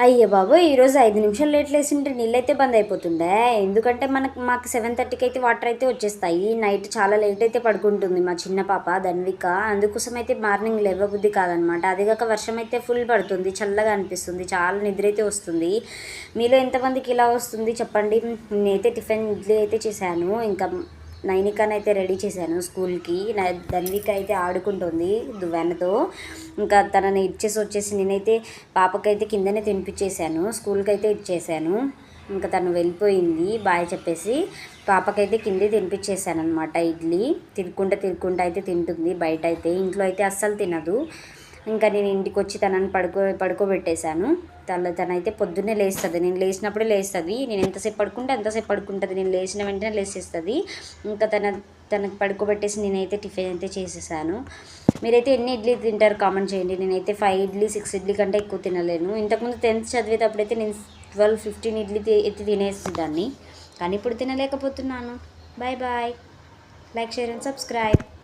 అయ్యో బాబోయ్! ఈరోజు 5 నిమిషాలు లేట్ లేసింటే నీళ్ళైతే బంద్ అయిపోతుండే. ఎందుకంటే మాకు 7:30కి అయితే వాటర్ అయితే వచ్చేస్తాయి. నైట్ చాలా లేట్ అయితే పడుకుంటుంది మా చిన్న పాప ధన్విక. అందుకోసం అయితే మార్నింగ్ లేవబుద్ధి కాదనమాట. అది కాక వర్షం అయితే ఫుల్ పడుతుంది. చల్లగా అనిపిస్తుంది. చాలా నిద్ర అయితే వస్తుంది. మీలో ఎంతమందికి ఇలా వస్తుంది చెప్పండి. నేనైతే టిఫిన్ ఇడ్లీ అయితే చేశాను. ఇంకా నైనికానైతే రెడీ చేశాను స్కూల్కి. ధన్విక అయితే ఆడుకుంటుంది దువ్వెనతో. ఇంకా తనని వచ్చేసి నేనైతే పాపకైతే కిందనే తినిపించేశాను. స్కూల్కి అయితే ఇచ్చేసాను. ఇంకా తను వెళ్ళిపోయింది బాయ్ చెప్పేసి. పాపకైతే కిందే తినిపించేసాను అనమాట. ఇడ్లీ తిరుక్కుంటా అయితే తింటుంది. బయట అయితే ఇంట్లో అయితే అస్సలు తినదు. ఇంకా నేను ఇంటికి వచ్చి తనని పడుకోబెట్టేశాను. తనైతే పొద్దున్నే లేస్తుంది. నేను లేచినప్పుడే లేస్తుంది. నేను ఎంతసేపు పడుకుంటే అంతసేపు పడుకుంటుంది. నేను లేచిన వెంటనే లేచేస్తుంది. ఇంకా తనకు పడుకోబెట్టేసి నేనైతే టిఫిన్ అయితే చేసేసాను. మీరైతే ఎన్ని ఇడ్లీ తింటారు కామెంట్ చేయండి. నేనైతే 5 ఇడ్లీ 6 ఇడ్లీ కంటే ఎక్కువ తినలేను. ఇంతకుముందు 10th చదివేటప్పుడైతే నేను 12 15 ఇడ్లీ ఎత్తి తినేసేదాన్ని. కానీ ఇప్పుడు తినలేకపోతున్నాను. Bye bye. Like share and subscribe.